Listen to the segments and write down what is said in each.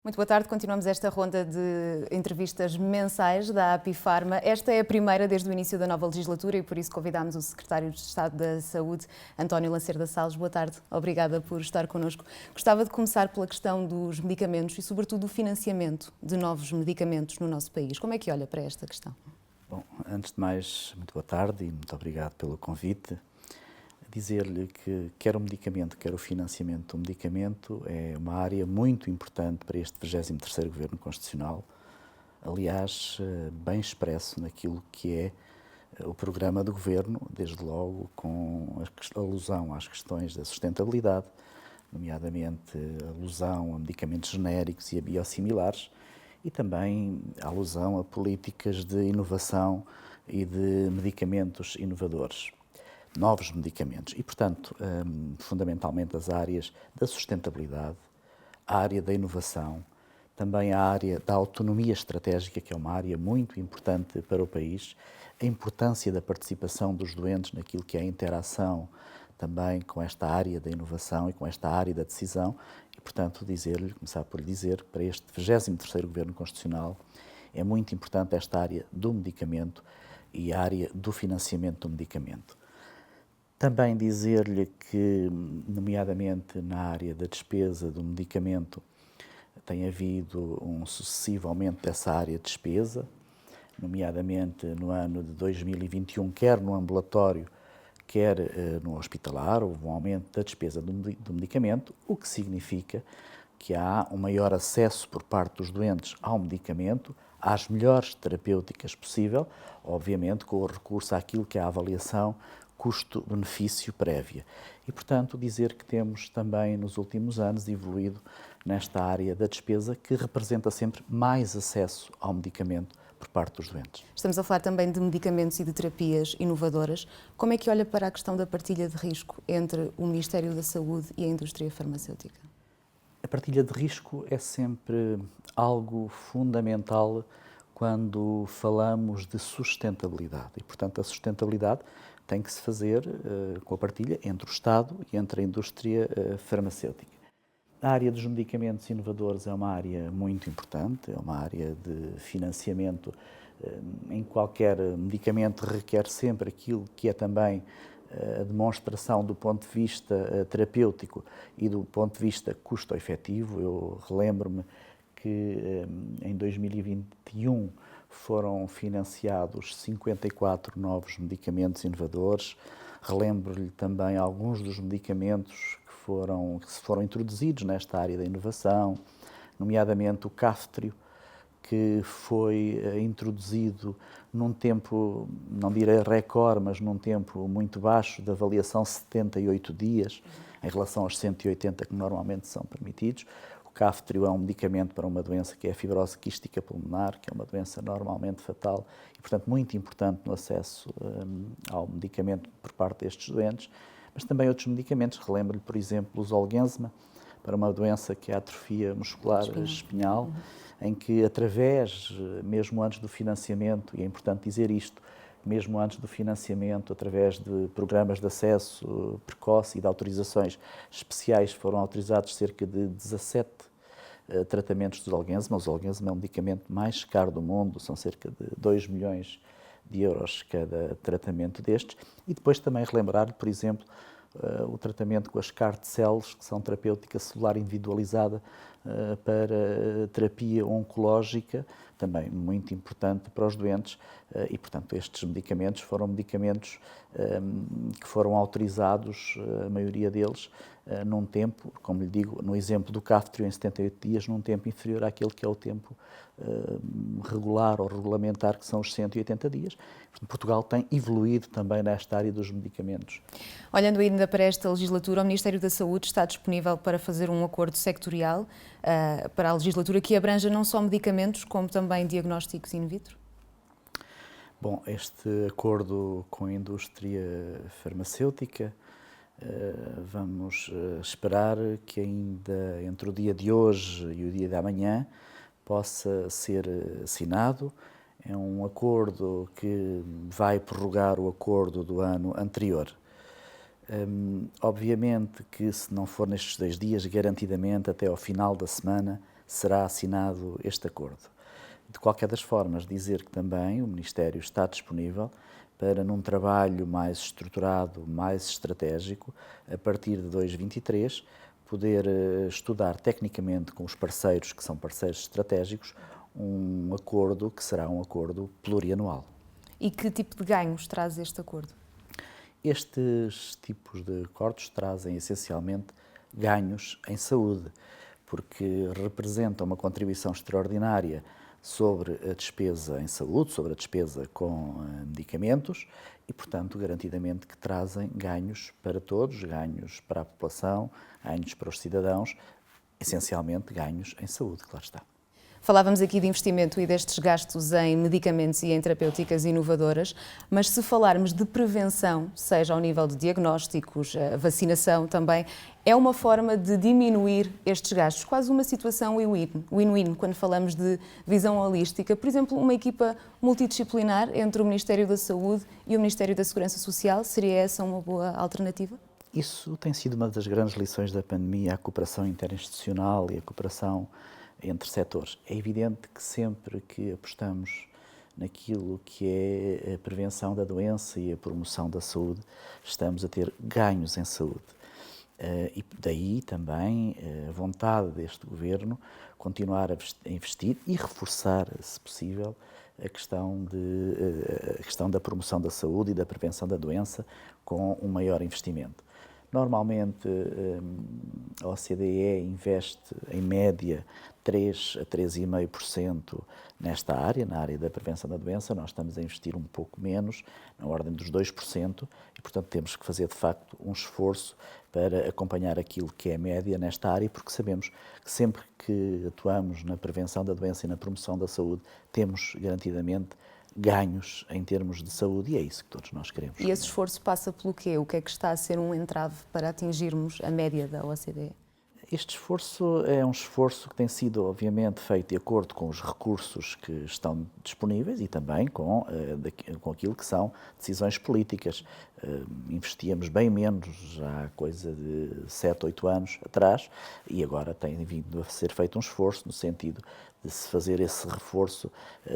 Muito boa tarde, continuamos esta ronda de entrevistas mensais da Apifarma. Esta é a primeira desde o início da nova legislatura e por isso convidámos o Secretário de Estado da Saúde, António Lacerda Salles. Boa tarde, obrigada por estar connosco. Gostava de começar pela questão dos medicamentos e sobretudo do financiamento de novos medicamentos no nosso país. Como é que olha para esta questão? Bom, antes de mais, muito boa tarde e muito obrigado pelo convite. Dizer-lhe que quer o medicamento, quer o financiamento do medicamento é uma área muito importante para este 23º Governo Constitucional, aliás, bem expresso naquilo que é o programa do Governo, desde logo com a alusão às questões da sustentabilidade, nomeadamente a alusão a medicamentos genéricos e a biosimilares, e também a alusão a políticas de inovação e de medicamentos inovadores. Novos medicamentos e, portanto, fundamentalmente as áreas da sustentabilidade, a área da inovação, também a área da autonomia estratégica, que é uma área muito importante para o país, a importância da participação dos doentes naquilo que é a interação também com esta área da inovação e com esta área da decisão e, portanto, começar por lhe dizer que para este 23º Governo Constitucional é muito importante esta área do medicamento e a área do financiamento do medicamento. Também dizer-lhe que, nomeadamente na área da despesa do medicamento, tem havido um sucessivo aumento dessa área de despesa, nomeadamente no ano de 2021, quer no ambulatório, quer no hospitalar, houve um aumento da despesa do medicamento, o que significa que há um maior acesso por parte dos doentes ao medicamento, às melhores terapêuticas possível, obviamente com o recurso àquilo que é a avaliação custo-benefício prévia. E, portanto, dizer que temos também, nos últimos anos, evoluído nesta área da despesa, que representa sempre mais acesso ao medicamento por parte dos doentes. Estamos a falar também de medicamentos e de terapias inovadoras. Como é que olha para a questão da partilha de risco entre o Ministério da Saúde e a indústria farmacêutica? A partilha de risco é sempre algo fundamental quando falamos de sustentabilidade. E, portanto, a sustentabilidade tem que se fazer com a partilha entre o Estado e entre a indústria farmacêutica. A área dos medicamentos inovadores é uma área muito importante, é uma área de financiamento. Em qualquer medicamento requer sempre aquilo que é também a demonstração do ponto de vista terapêutico e do ponto de vista custo-efetivo. Eu relembro-me que em 2021 foram financiados 54 novos medicamentos inovadores. Relembro-lhe também alguns dos medicamentos que se foram introduzidos nesta área da inovação, nomeadamente o Kaftrio, que foi introduzido num tempo, não direi recorde, mas num tempo muito baixo, de avaliação 78 dias, em relação aos 180 que normalmente são permitidos. O Kaftrio é um medicamento para uma doença que é a fibrose quística pulmonar, que é uma doença normalmente fatal e, portanto, muito importante no acesso ao medicamento por parte destes doentes, mas também outros medicamentos. Relembro-lhe, por exemplo, o Zolgensma, para uma doença que é a atrofia muscular espinhal, em que através, mesmo antes do financiamento, e é importante dizer isto, mesmo antes do financiamento, através de programas de acesso precoce e de autorizações especiais, foram autorizados cerca de 17 tratamentos de Zolgensma. O Zolgensma é o medicamento mais caro do mundo, são cerca de 2 milhões de euros cada tratamento destes. E depois também relembrar, por exemplo, o tratamento com as CAR T-cells, que são terapêutica celular individualizada para terapia oncológica, também muito importante para os doentes, e, portanto, estes medicamentos foram medicamentos que foram autorizados, a maioria deles, num tempo, como lhe digo, no exemplo do Kaftrio, em 78 dias, num tempo inferior àquele que é o tempo regular ou regulamentar, que são os 180 dias. Portugal tem evoluído também nesta área dos medicamentos. Olhando ainda para esta legislatura, o Ministério da Saúde está disponível para fazer um acordo sectorial para a legislatura que abranja não só medicamentos, como também diagnósticos in vitro? Bom, este acordo com a indústria farmacêutica, vamos esperar que ainda entre o dia de hoje e o dia de amanhã possa ser assinado. É um acordo que vai prorrogar o acordo do ano anterior. Obviamente que se não for nestes 2 dias, garantidamente até ao final da semana será assinado este acordo. De qualquer das formas, dizer que também o Ministério está disponível para, num trabalho mais estruturado, mais estratégico, a partir de 2023, poder estudar tecnicamente com os parceiros, que são parceiros estratégicos, um acordo que será um acordo plurianual. E que tipo de ganhos traz este acordo? Estes tipos de acordos trazem essencialmente ganhos em saúde, porque representam uma contribuição extraordinária sobre a despesa em saúde, sobre a despesa com medicamentos e, portanto, garantidamente que trazem ganhos para todos, ganhos para a população, ganhos para os cidadãos, essencialmente ganhos em saúde, claro está. Falávamos aqui de investimento e destes gastos em medicamentos e em terapêuticas inovadoras, mas se falarmos de prevenção, seja ao nível de diagnósticos, vacinação também, é uma forma de diminuir estes gastos, quase uma situação win-win, quando falamos de visão holística. Por exemplo, uma equipa multidisciplinar entre o Ministério da Saúde e o Ministério da Segurança Social, seria essa uma boa alternativa? Isso tem sido uma das grandes lições da pandemia, a cooperação interinstitucional e a cooperação entre setores. É evidente que sempre que apostamos naquilo que é a prevenção da doença e a promoção da saúde, estamos a ter ganhos em saúde. E daí também a vontade deste Governo continuar a investir e reforçar, se possível, a questão da promoção da saúde e da prevenção da doença com um maior investimento. Normalmente, a OCDE investe, em média, 3 a 3,5% nesta área, na área da prevenção da doença. Nós estamos a investir um pouco menos, na ordem dos 2%, e, portanto, temos que fazer, de facto, um esforço para acompanhar aquilo que é a média nesta área, porque sabemos que sempre que atuamos na prevenção da doença e na promoção da saúde, temos, garantidamente, ganhos em termos de saúde, e é isso que todos nós queremos. E esse esforço passa pelo quê? O que é que está a ser um entrave para atingirmos a média da OCDE? Este esforço é um esforço que tem sido, obviamente, feito de acordo com os recursos que estão disponíveis e também com aquilo que são decisões políticas. Investíamos bem menos já há coisa de 7, 8 anos atrás e agora tem vindo a ser feito um esforço no sentido de se fazer esse reforço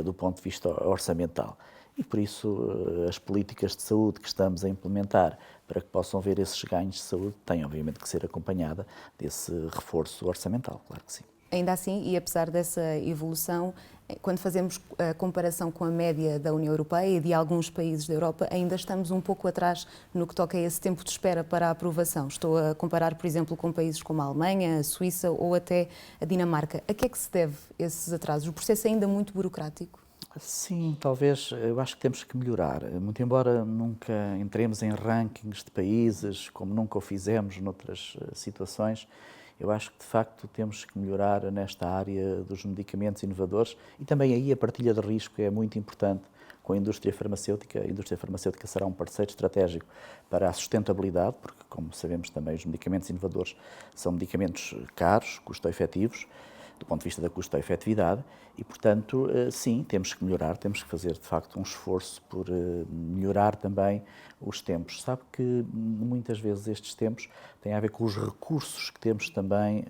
do ponto de vista orçamental. E, por isso, as políticas de saúde que estamos a implementar para que possam ver esses ganhos de saúde têm, obviamente, que ser acompanhada desse reforço orçamental, claro que sim. Ainda assim, e apesar dessa evolução, quando fazemos a comparação com a média da União Europeia e de alguns países da Europa, ainda estamos um pouco atrás no que toca a esse tempo de espera para a aprovação. Estou a comparar, por exemplo, com países como a Alemanha, a Suíça ou até a Dinamarca. A que é que se deve esses atrasos? O processo é ainda muito burocrático? Sim, talvez, eu acho que temos que melhorar. Muito embora nunca entremos em rankings de países, como nunca o fizemos noutras situações, eu acho que, de facto, temos que melhorar nesta área dos medicamentos inovadores e também aí a partilha de risco é muito importante com a indústria farmacêutica. A indústria farmacêutica será um parceiro estratégico para a sustentabilidade, porque, como sabemos também, os medicamentos inovadores são medicamentos caros, custo-efetivos, do ponto de vista da custo-efetividade e, portanto, sim, temos que melhorar, temos que fazer, de facto, um esforço por melhorar também os tempos. Sabe que muitas vezes estes tempos têm a ver com os recursos que temos também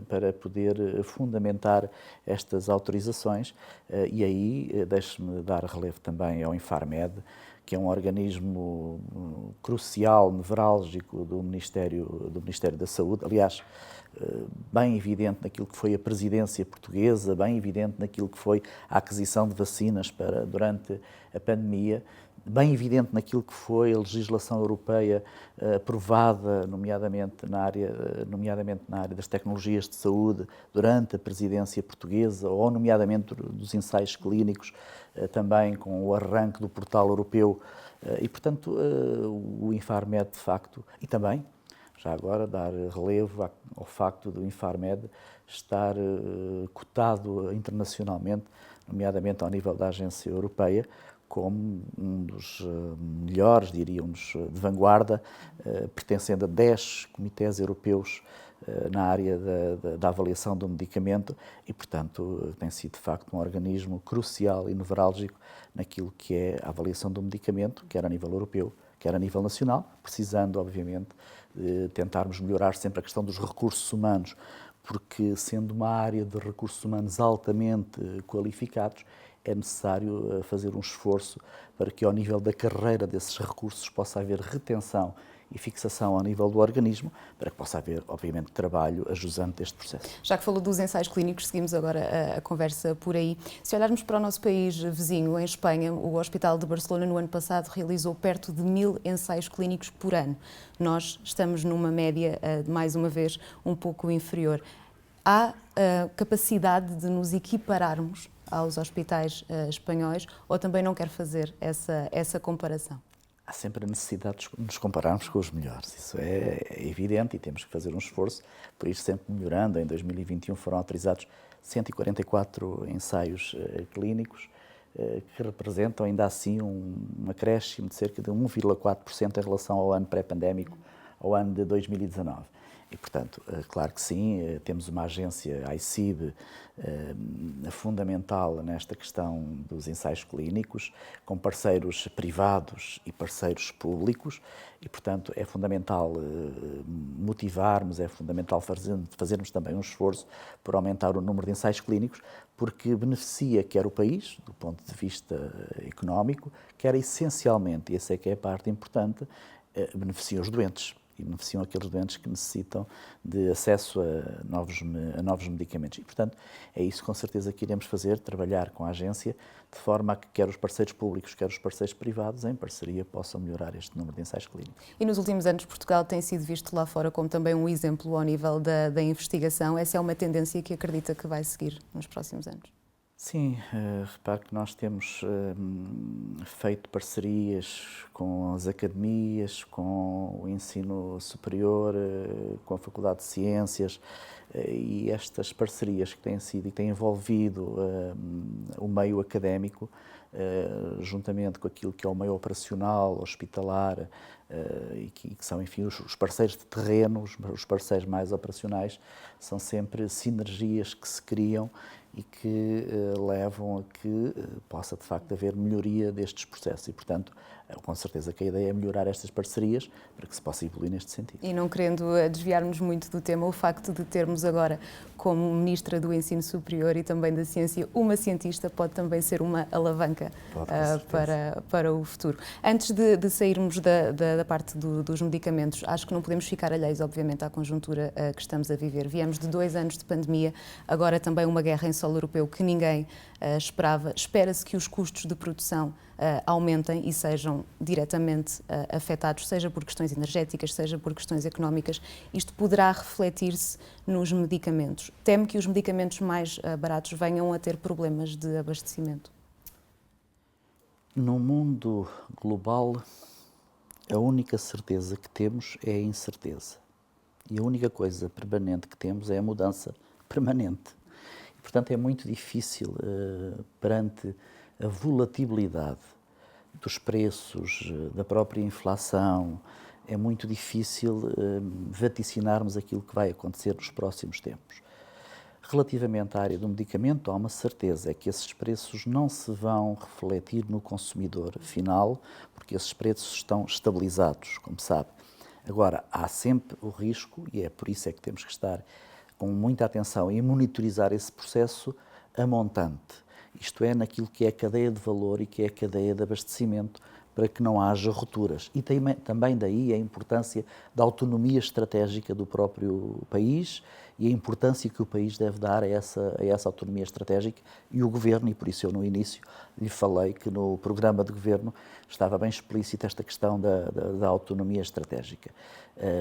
para poder fundamentar estas autorizações e aí deixe-me dar relevo também ao Infarmed, que é um organismo crucial, nevrálgico do Ministério da Saúde. Aliás, bem evidente naquilo que foi a presidência portuguesa, bem evidente naquilo que foi a aquisição de vacinas durante a pandemia, bem evidente naquilo que foi a legislação europeia aprovada, nomeadamente na área das tecnologias de saúde, durante a presidência portuguesa, ou nomeadamente dos ensaios clínicos, também com o arranque do portal europeu. E, portanto, o Infarmed, de facto, e também, já agora, dar relevo ao facto do Infarmed estar cotado internacionalmente, nomeadamente ao nível da agência europeia, como um dos melhores, diríamos, de vanguarda, pertencendo a 10 comitês europeus na área da avaliação do medicamento e, portanto, tem sido, de facto, um organismo crucial e nevrálgico naquilo que é a avaliação do medicamento, quer a nível europeu, quer a nível nacional, precisando, obviamente, de tentarmos melhorar sempre a questão dos recursos humanos, porque sendo uma área de recursos humanos altamente qualificados, é necessário fazer um esforço para que ao nível da carreira desses recursos possa haver retenção e fixação ao nível do organismo, para que possa haver, obviamente, trabalho ajusante deste processo. Já que falou dos ensaios clínicos, seguimos agora a conversa por aí. Se olharmos para o nosso país vizinho, em Espanha, o Hospital de Barcelona no ano passado realizou perto de 1000 ensaios clínicos por ano. Nós estamos numa média, mais uma vez, um pouco inferior. Há capacidade de nos equipararmos aos hospitais espanhóis ou também não quer fazer essa comparação? Há sempre a necessidade de nos compararmos com os melhores, isso é evidente e temos que fazer um esforço por ir sempre melhorando. Em 2021 foram autorizados 144 ensaios clínicos, que representam ainda assim um acréscimo de cerca de 1,4% em relação ao ano pré-pandémico, ao ano de 2019. E, portanto, claro que sim, temos uma agência, a ICIB, fundamental nesta questão dos ensaios clínicos, com parceiros privados e parceiros públicos, e, portanto, é fundamental motivarmos, é fundamental fazermos também um esforço por aumentar o número de ensaios clínicos, porque beneficia quer o país, do ponto de vista económico, quer essencialmente, e essa é que é a parte importante, beneficia os doentes. E beneficiam aqueles doentes que necessitam de acesso a novos medicamentos. E, portanto, é isso com certeza que iremos fazer, trabalhar com a agência, de forma a que quer os parceiros públicos, quer os parceiros privados, em parceria, possam melhorar este número de ensaios clínicos. E nos últimos anos, Portugal tem sido visto lá fora como também um exemplo ao nível da investigação. Essa é uma tendência que acredita que vai seguir nos próximos anos? Sim, repare que nós temos feito parcerias com as academias, com o ensino superior, com a Faculdade de Ciências, e estas parcerias que têm sido e têm envolvido o meio académico, juntamente com aquilo que é o meio operacional, hospitalar, e que são, enfim, os parceiros de terreno, os parceiros mais operacionais, são sempre sinergias que se criam e que levam a que possa, de facto, haver melhoria destes processos. E, portanto, com certeza que a ideia é melhorar estas parcerias para que se possa evoluir neste sentido. E não querendo desviar-nos muito do tema, o facto de termos agora como Ministra do Ensino Superior e também da Ciência uma cientista pode também ser uma alavanca para o futuro. Antes de sairmos da parte dos medicamentos, acho que não podemos ficar alheios, obviamente, à conjuntura que estamos a viver. Viemos de 2 anos de pandemia, agora também uma guerra em solo europeu que ninguém esperava. Espera-se que os custos de produção aumentem e sejam diretamente afetados, seja por questões energéticas, seja por questões económicas. Isto poderá refletir-se nos medicamentos. Teme que os medicamentos mais baratos venham a ter problemas de abastecimento? No mundo global, a única certeza que temos é a incerteza. E a única coisa permanente que temos é a mudança permanente. E, portanto, é muito difícil, perante a volatilidade dos preços, da própria inflação, é muito difícil vaticinarmos aquilo que vai acontecer nos próximos tempos. Relativamente à área do medicamento, há uma certeza, é que esses preços não se vão refletir no consumidor final, porque esses preços estão estabilizados, como sabe. Agora, há sempre o risco, e é por isso é que temos que estar com muita atenção e monitorizar esse processo a montante. Isto é, naquilo que é a cadeia de valor e que é a cadeia de abastecimento, para que não haja rupturas. E também daí a importância da autonomia estratégica do próprio país e a importância que o país deve dar a essa autonomia estratégica e o Governo, e por isso eu no início lhe falei que no programa de Governo estava bem explícita esta questão da autonomia estratégica,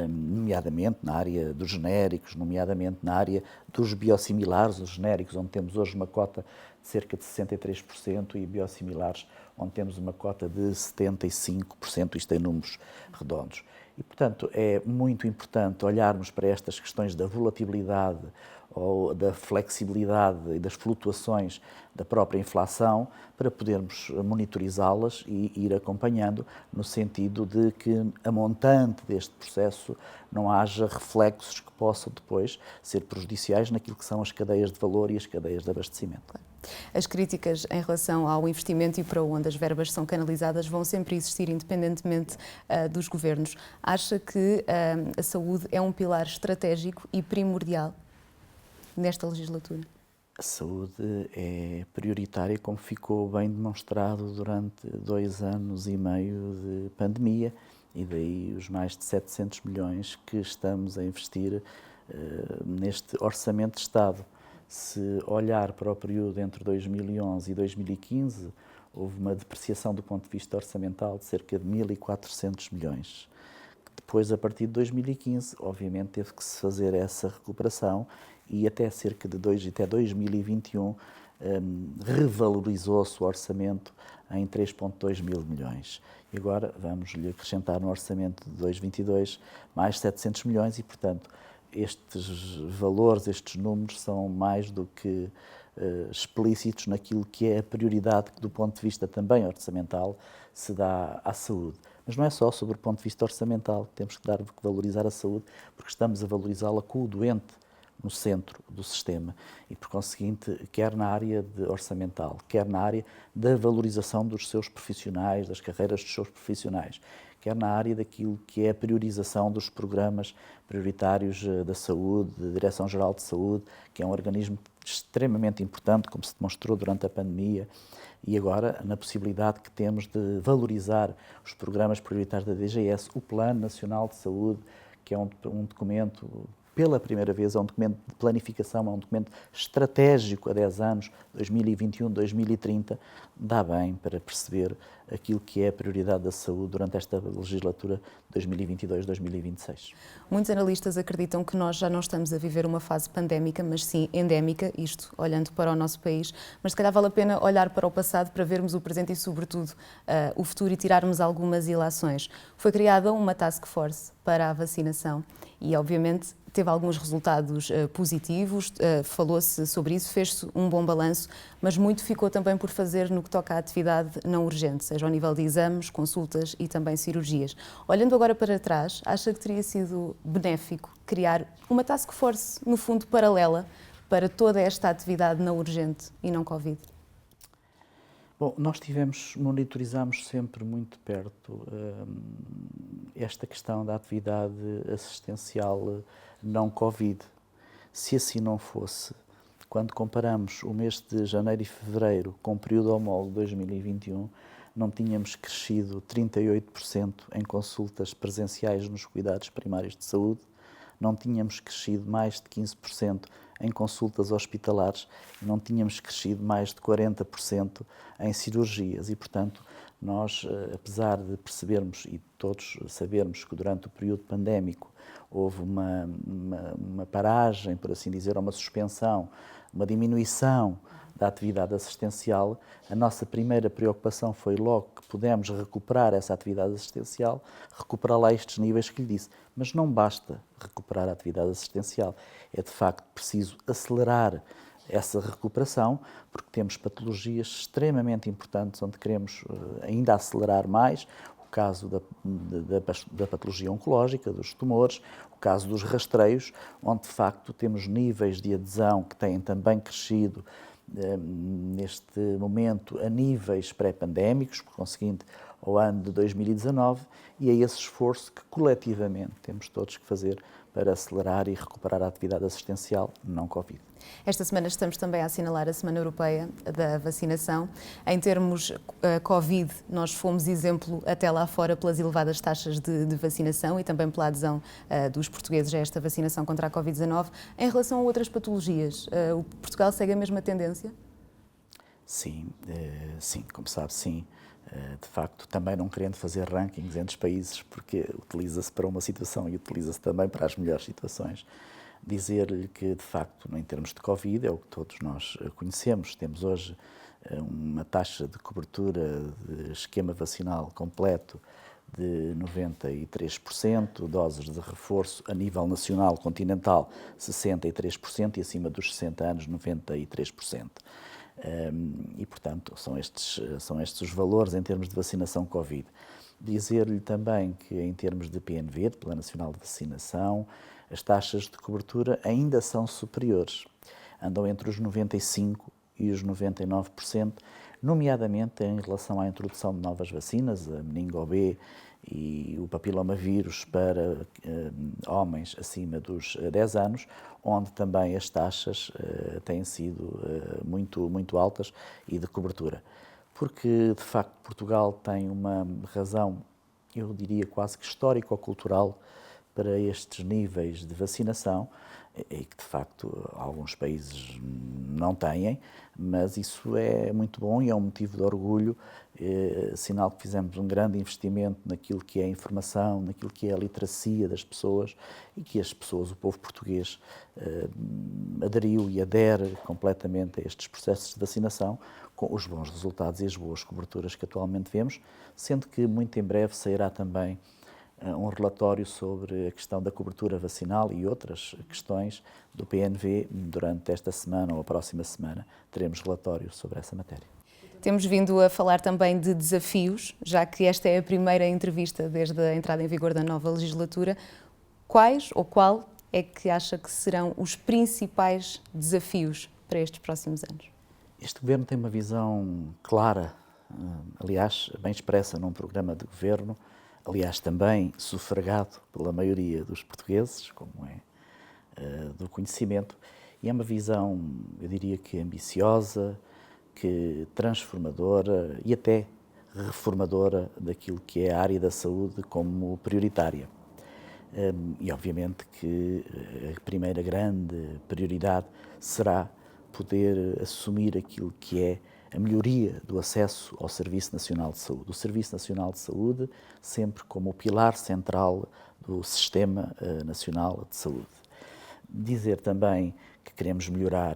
nomeadamente na área dos genéricos, nomeadamente na área dos biosimilares, os genéricos, onde temos hoje uma cota de cerca de 63% e biosimilares, onde temos uma cota de 75%, isto em números redondos. E, portanto, é muito importante olharmos para estas questões da volatilidade ou da flexibilidade e das flutuações da própria inflação para podermos monitorizá-las e ir acompanhando no sentido de que a montante deste processo não haja reflexos que possam depois ser prejudiciais naquilo que são as cadeias de valor e as cadeias de abastecimento. As críticas em relação ao investimento e para onde as verbas são canalizadas vão sempre existir, independentemente dos governos. Acha que a saúde é um pilar estratégico e primordial? nesta legislatura? A saúde é prioritária, como ficou bem demonstrado durante 2 anos e meio de pandemia, e daí os mais de 700 milhões que estamos a investir neste Orçamento de Estado. Se olhar para o período entre 2011 e 2015, houve uma depreciação do ponto de vista orçamental de cerca de 1.400 milhões. Depois, a partir de 2015, obviamente, teve que se fazer essa recuperação e até cerca de até 2021 revalorizou-se o orçamento em 3,2 mil milhões. E agora vamos-lhe acrescentar no orçamento de 2022 mais 700 milhões e, portanto, estes valores, estes números são mais do que explícitos naquilo que é a prioridade que, do ponto de vista também orçamental, se dá à saúde. Mas não é só sobre o ponto de vista orçamental que temos que valorizar a saúde, porque estamos a valorizá-la com o doente no centro do sistema e, por conseguinte, quer na área orçamental, quer na área da valorização dos seus profissionais, das carreiras dos seus profissionais, quer na área daquilo que é a priorização dos programas prioritários da saúde, da Direção-Geral de Saúde, que é um organismo extremamente importante, como se demonstrou durante a pandemia, e agora na possibilidade que temos de valorizar os programas prioritários da DGS, o Plano Nacional de Saúde, que é um documento, pela primeira vez, é um documento de planificação, é um documento estratégico a 10 anos, 2021, 2030, dá bem para perceber aquilo que é a prioridade da saúde durante esta legislatura 2022-2026. Muitos analistas acreditam que nós já não estamos a viver uma fase pandémica, mas sim endémica, isto olhando para o nosso país, mas se calhar vale a pena olhar para o passado para vermos o presente e, sobretudo, o futuro e tirarmos algumas ilações. Foi criada uma task force para a vacinação e, obviamente, teve alguns resultados positivos, falou-se sobre isso, fez-se um bom balanço, mas muito ficou também por fazer no que toca à atividade não urgente, seja ao nível de exames, consultas e também cirurgias. Olhando agora para trás, acha que teria sido benéfico criar uma task force, no fundo, paralela para toda esta atividade não urgente e não Covid? Bom, nós monitorizamos sempre muito de perto esta questão da atividade assistencial não Covid. Se assim não fosse, quando comparamos o mês de janeiro e fevereiro com o período homólogo de 2021, não tínhamos crescido 38% em consultas presenciais nos cuidados primários de saúde, não tínhamos crescido mais de 15% em consultas hospitalares e não tínhamos crescido mais de 40% em cirurgias. E, portanto, nós, apesar de percebermos e todos sabermos que durante o período pandémico houve uma paragem, por assim dizer, uma suspensão, uma diminuição da atividade assistencial, a nossa primeira preocupação foi logo que pudemos recuperar essa atividade assistencial, recuperá-la a estes níveis que lhe disse. Mas não basta recuperar a atividade assistencial, é de facto preciso acelerar essa recuperação, porque temos patologias extremamente importantes onde queremos ainda acelerar mais, o caso da patologia oncológica, dos tumores, o caso dos rastreios, onde de facto temos níveis de adesão que têm também crescido neste momento a níveis pré-pandémicos, por conseguinte, ao ano de 2019, e é esse esforço que coletivamente temos todos que fazer para acelerar e recuperar a atividade assistencial não Covid. Esta semana estamos também a assinalar a Semana Europeia da Vacinação. Em termos Covid, nós fomos exemplo até lá fora pelas elevadas taxas de vacinação e também pela adesão dos portugueses a esta vacinação contra a Covid-19. Em relação a outras patologias, o Portugal segue a mesma tendência? Sim, como sabe, sim. De facto, também não querendo fazer rankings entre os países, porque utiliza-se para uma situação e utiliza-se também para as melhores situações, dizer-lhe que, de facto, em termos de Covid, é o que todos nós conhecemos. Temos hoje uma taxa de cobertura de esquema vacinal completo de 93%, doses de reforço a nível nacional continental 63% e acima dos 60 anos 93%. E, portanto, são estes os valores em termos de vacinação Covid. Dizer-lhe também que, em termos de PNV, de Plano Nacional de Vacinação, as taxas de cobertura ainda são superiores. Andam entre os 95% e os 99%, nomeadamente em relação à introdução de novas vacinas, a meningo-B e o papilomavírus para homens acima dos 10 anos, onde também as taxas têm sido muito altas e de cobertura. Porque, de facto, Portugal tem uma razão, eu diria quase que histórico-cultural, para estes níveis de vacinação, e que de facto alguns países não têm, mas isso é muito bom e é um motivo de orgulho, sinal que fizemos um grande investimento naquilo que é a informação, naquilo que é a literacia das pessoas e que as pessoas, o povo português, aderiu e adere completamente a estes processos de vacinação, com os bons resultados e as boas coberturas que atualmente vemos, sendo que muito em breve sairá também um relatório sobre a questão da cobertura vacinal e outras questões do PNV. Durante esta semana ou a próxima semana teremos relatório sobre essa matéria. Temos vindo a falar também de desafios, já que esta é a primeira entrevista desde a entrada em vigor da nova legislatura. Quais ou qual é que acha que serão os principais desafios para estes próximos anos? Este governo tem uma visão clara, aliás, bem expressa num programa de governo, aliás, também sufragado pela maioria dos portugueses, como é do conhecimento, e é uma visão, eu diria que ambiciosa, que transformadora e até reformadora daquilo que é a área da saúde como prioritária. E obviamente que a primeira grande prioridade será poder assumir aquilo que é a melhoria do acesso ao Serviço Nacional de Saúde. O Serviço Nacional de Saúde sempre como o pilar central do Sistema Nacional de Saúde. Dizer também que queremos melhorar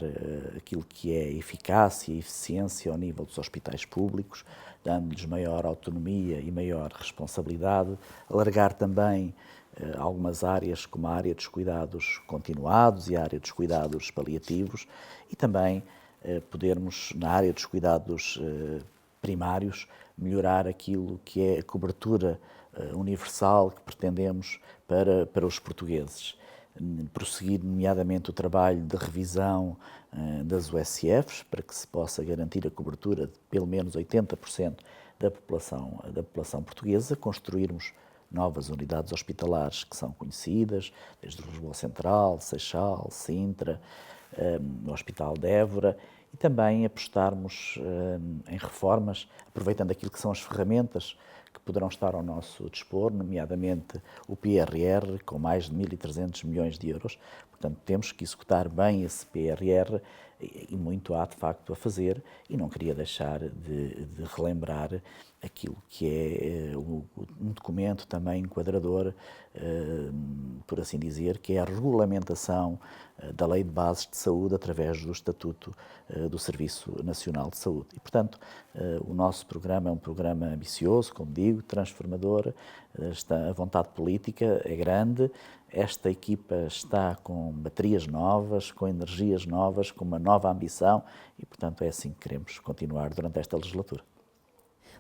aquilo que é a eficácia e eficiência ao nível dos hospitais públicos, dando-lhes maior autonomia e maior responsabilidade, alargar também algumas áreas, como a área dos cuidados continuados e a área dos cuidados paliativos, e também podermos, na área dos cuidados primários, melhorar aquilo que é a cobertura universal que pretendemos para os portugueses. Prosseguir, nomeadamente, o trabalho de revisão das USFs, para que se possa garantir a cobertura de pelo menos 80% da população portuguesa, construirmos novas unidades hospitalares que são conhecidas, desde Lisboa Central, Seixal, Sintra, no Hospital de Évora, e também apostarmos em reformas, aproveitando aquilo que são as ferramentas que poderão estar ao nosso dispor, nomeadamente o PRR, com mais de 1.300 milhões de euros. Portanto, temos que executar bem esse PRR e muito há, de facto, a fazer, e não queria deixar de relembrar aquilo que é um documento também enquadrador, por assim dizer, que é a regulamentação da Lei de Bases de Saúde através do Estatuto do Serviço Nacional de Saúde. E, portanto, o nosso programa é um programa ambicioso, como digo, transformador, a vontade política é grande, esta equipa está com baterias novas, com energias novas, com uma nova ambição e, portanto, é assim que queremos continuar durante esta legislatura.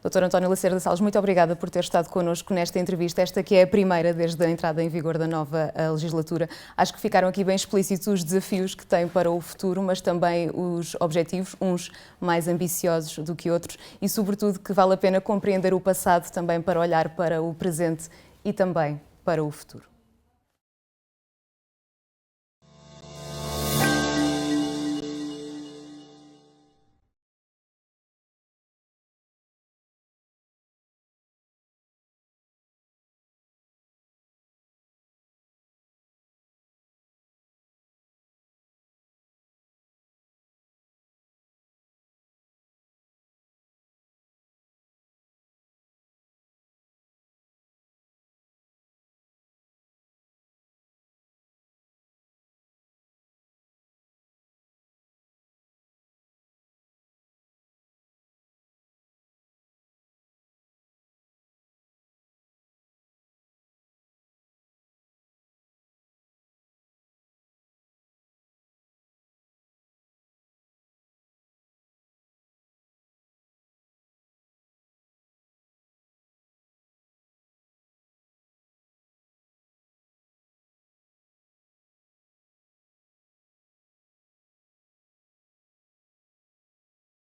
Dr. António Lacerda Salles, muito obrigada por ter estado connosco nesta entrevista, esta que é a primeira desde a entrada em vigor da nova legislatura. Acho que ficaram aqui bem explícitos os desafios que tem para o futuro, mas também os objetivos, uns mais ambiciosos do que outros, e sobretudo que vale a pena compreender o passado também para olhar para o presente e também para o futuro.